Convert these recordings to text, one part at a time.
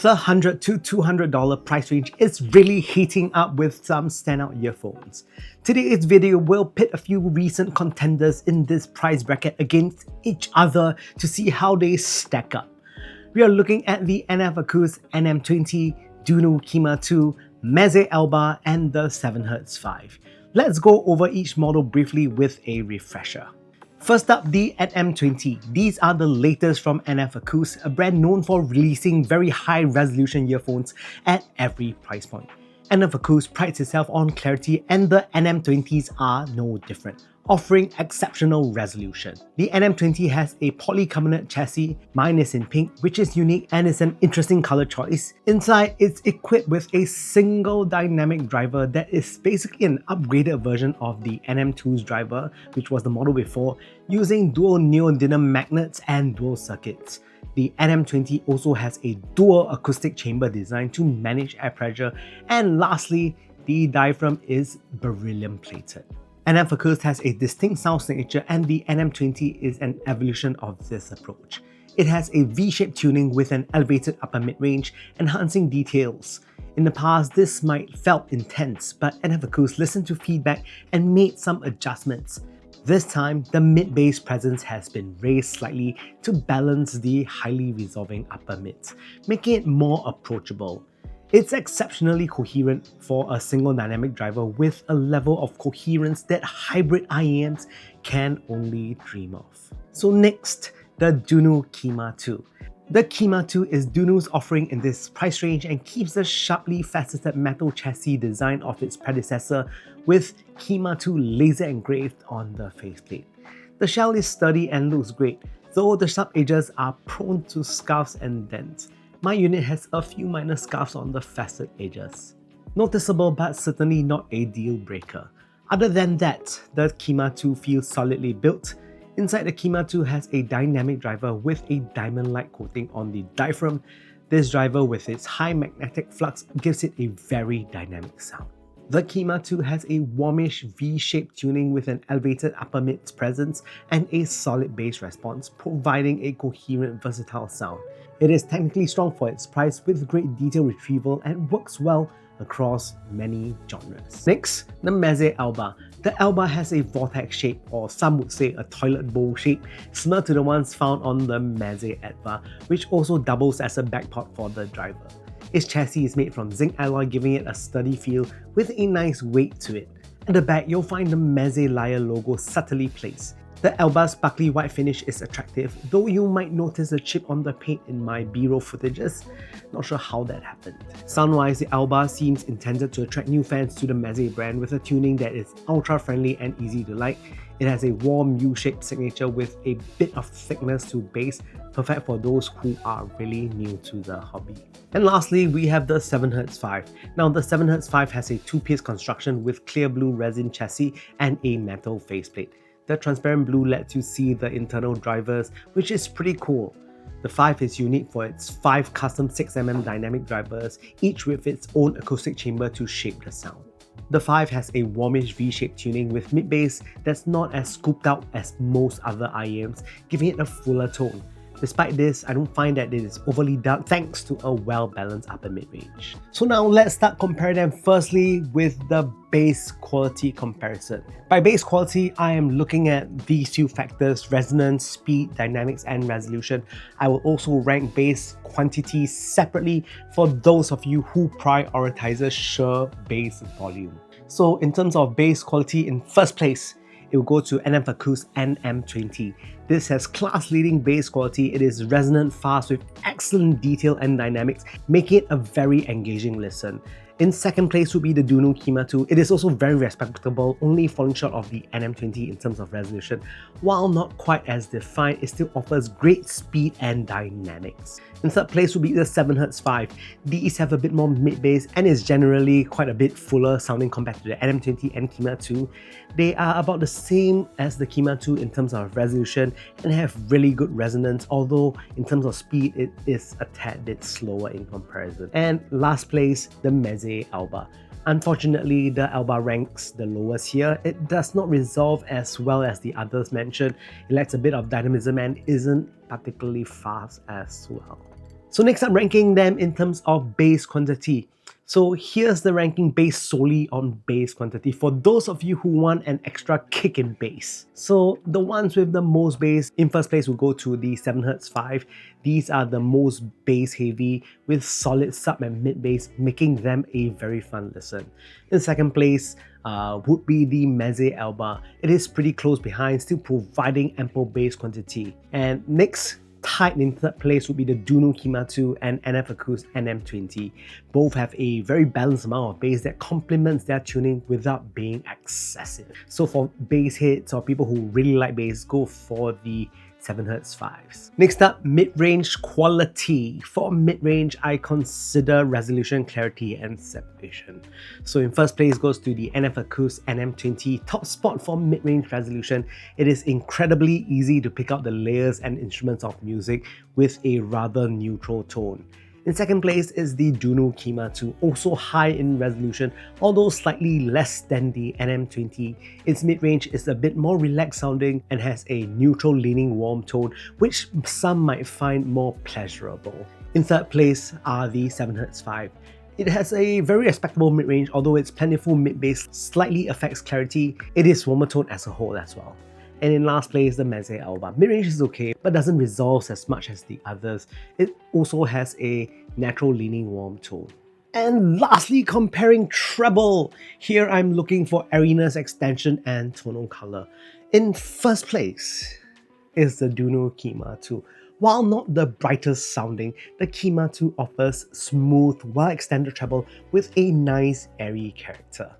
The $100 to $200 price range is really heating up with some standout earphones. Today's video will pit a few recent contenders in this price bracket against each other to see how they stack up. We are looking at the NF Acous NM20, Dunu Kima 2, Meze Alba, and the 7Hz 5. Let's go over each model briefly with a refresher. First up, the NM20. These are the latest from NF Acous, a brand known for releasing very high resolution earphones at every price point. NF Acous prides itself on clarity, and the NM20s are no different, offering exceptional resolution. The NM20 has a polycarbonate chassis, mine is in pink, which is unique and is an interesting color choice. Inside, it's equipped with a single dynamic driver that is basically an upgraded version of the NM2's driver, which was the model before, using dual neodymium magnets and dual circuits. The NM20 also has a dual acoustic chamber design to manage air pressure, and lastly, the diaphragm is beryllium plated. NF Acous has a distinct sound signature, and the NM20 is an evolution of this approach. It has a V-shaped tuning with an elevated upper mid-range, enhancing details. In the past, this might felt intense, but NF Acous listened to feedback and made some adjustments. This time, the mid-bass presence has been raised slightly to balance the highly resolving upper mids, making it more approachable. It's exceptionally coherent for a single dynamic driver with a level of coherence that hybrid IEMs can only dream of. So next, the Dunu Kima 2. The Kima 2 is Dunu's offering in this price range and keeps the sharply faceted metal chassis design of its predecessor, with Kima 2 laser engraved on the faceplate. The shell is sturdy and looks great, though the sharp edges are prone to scuffs and dents. My unit has a few minor scuffs on the facet edges. Noticeable, but certainly not a deal breaker. Other than that, the Kima 2 feels solidly built. Inside, the Kima 2 has a dynamic driver with a diamond-like coating on the diaphragm. This driver, with its high magnetic flux, gives it a very dynamic sound. The Kima 2 has a warmish V-shaped tuning with an elevated upper mids presence and a solid bass response, providing a coherent, versatile sound. It is technically strong for its price with great detail retrieval and works well across many genres. Next, the Meze Alba. The Alba has a vortex shape, or some would say a toilet bowl shape, similar to the ones found on the Meze Alba, which also doubles as a backport for the driver. Its chassis is made from zinc alloy, giving it a sturdy feel with a nice weight to it. At the back, you'll find the Meze Lyre logo subtly placed. The Alba's sparkly white finish is attractive, though you might notice a chip on the paint in my B-roll footages. Not sure how that happened. Sound-wise, the Alba seems intended to attract new fans to the Meze brand with a tuning that is ultra-friendly and easy to like. It has a warm U-shaped signature with a bit of thickness to base, perfect for those who are really new to the hobby. And lastly, we have the 7Hz 5. Now, the 7Hz 5 has a two-piece construction with clear blue resin chassis and a metal faceplate. The transparent blue lets you see the internal drivers, which is pretty cool. The 5 is unique for its 5 custom 6mm dynamic drivers, each with its own acoustic chamber to shape the sound. The 5 has a warmish V-shaped tuning with mid-bass that's not as scooped out as most other IEMs, giving it a fuller tone. Despite this, I don't find that it is overly dark thanks to a well-balanced upper mid-range. So now let's start comparing them firstly with the bass quality comparison. By bass quality, I am looking at these two factors: resonance, speed, dynamics, and resolution. I will also rank bass quantity separately for those of you who prioritizes sheer bass volume. So in terms of bass quality, in first place, it will go to NF Acous NM20. This has class-leading bass quality. It is resonant, fast, with excellent detail and dynamics, making it a very engaging listen. In second place would be the Dunu Kima 2. It is also very respectable, only falling short of the NM20 in terms of resolution. While not quite as defined, it still offers great speed and dynamics. In third place would be the 7Hz 5. These have a bit more mid-bass and is generally quite a bit fuller sounding compared to the NM20 and Kima 2. They are about the same as the Kima 2 in terms of resolution and have really good resonance, although in terms of speed it is a tad bit slower in comparison. And last place, the Meze Alba. Unfortunately, the Alba ranks the lowest here. It does not resolve as well as the others mentioned. It lacks a bit of dynamism and isn't particularly fast as well. So next I'm ranking them in terms of bass quantity. So here's the ranking based solely on bass quantity for those of you who want an extra kick in bass. So the ones with the most bass in first place will go to the 7Hz 5. These are the most bass heavy with solid sub and mid bass, making them a very fun listen. In second place would be the Meze Alba. It is pretty close behind, still providing ample bass quantity. And next, tied in third place would be the Dunu Kima 2 and NF Acous NM20. Both have a very balanced amount of bass that complements their tuning without being excessive. So for bass heads or people who really like bass, go for the 7Hz 5s. Next up, mid-range quality. For mid-range, I consider resolution, clarity, and separation. So in first place goes to the NF Acous NM20, top spot for mid-range resolution. It is incredibly easy to pick out the layers and instruments of music with a rather neutral tone. In second place is the Dunu Kima 2, also high in resolution, although slightly less than the NM20. Its mid-range is a bit more relaxed sounding and has a neutral leaning warm tone, which some might find more pleasurable. In third place are the 7Hz 5. It has a very respectable mid-range, although its plentiful mid-bass slightly affects clarity. It is warmer tone as a whole as well. And in last place, the Meze Alba. Mid-range is okay, but doesn't resolve as much as the others. It also has a natural leaning warm tone. And lastly, comparing treble. Here I'm looking for airiness, extension, and tonal color. In first place is the Dunu Kima 2. While not the brightest sounding, the Kima 2 offers smooth, well-extended treble with a nice airy character.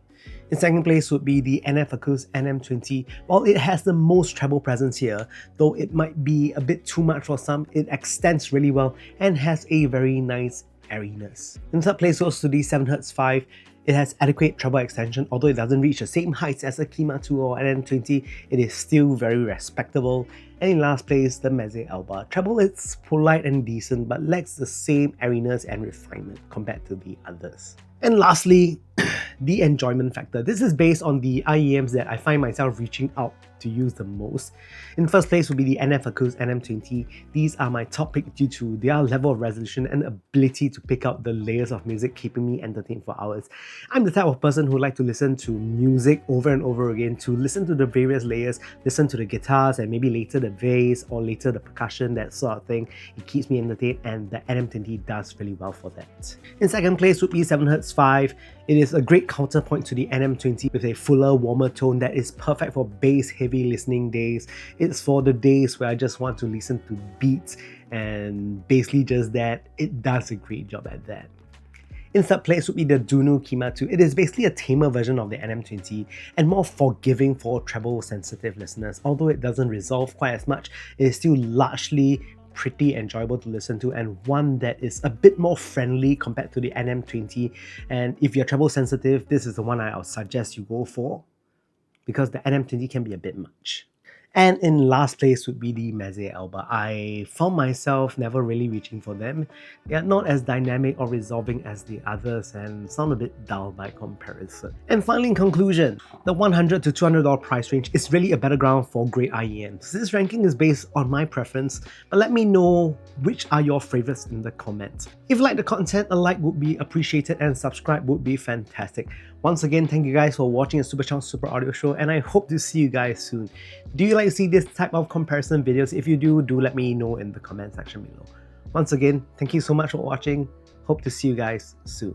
In second place would be the NF Acous NM20. While it has the most treble presence here, though it might be a bit too much for some, it extends really well and has a very nice airiness. In third place goes to the 7Hz 5. It has adequate treble extension, although it doesn't reach the same heights as a Kima 2 or NM20, it is still very respectable. And in last place, the Meze Alba. Treble is polite and decent, but lacks the same airiness and refinement compared to the others. And lastly, the enjoyment factor. This is based on the IEMs that I find myself reaching out to use the most. In first place would be the NF Acous NM20. These are my top pick due to their level of resolution and ability to pick out the layers of music, keeping me entertained for hours. I'm the type of person who like to listen to music over and over again, to listen to the various layers, listen to the guitars and maybe later the bass or later the percussion, that sort of thing. It keeps me entertained and the NM20 does really well for that. In second place would be 7Hz 5. It is a great counterpoint to the NM20 with a fuller, warmer tone that is perfect for bass-heavy listening days. It's for the days where I just want to listen to beats and basically just that. It does a great job at that. In third place would be the Dunu Kima 2. It is basically a tamer version of the NM20 and more forgiving for treble-sensitive listeners. Although it doesn't resolve quite as much, it is still largely pretty enjoyable to listen to and one that is a bit more friendly compared to the NM20. And if you're treble sensitive, this is the one I would suggest you go for because the NM20 can be a bit much. And in last place would be the Meze Alba. I found myself never really reaching for them. They are not as dynamic or resolving as the others and sound a bit dull by comparison. And finally, in conclusion, the $100 to $200 price range is really a battleground for great IEMs. This ranking is based on my preference, but let me know which are your favorites in the comments. If you like the content, a like would be appreciated and subscribe would be fantastic. Once again, thank you guys for watching a Super Chance Super Audio Show and I hope to see you guys soon. Do you like to see this type of comparison videos? If you do let me know in the comment section below. Once again, thank you so much for watching. Hope to see you guys soon.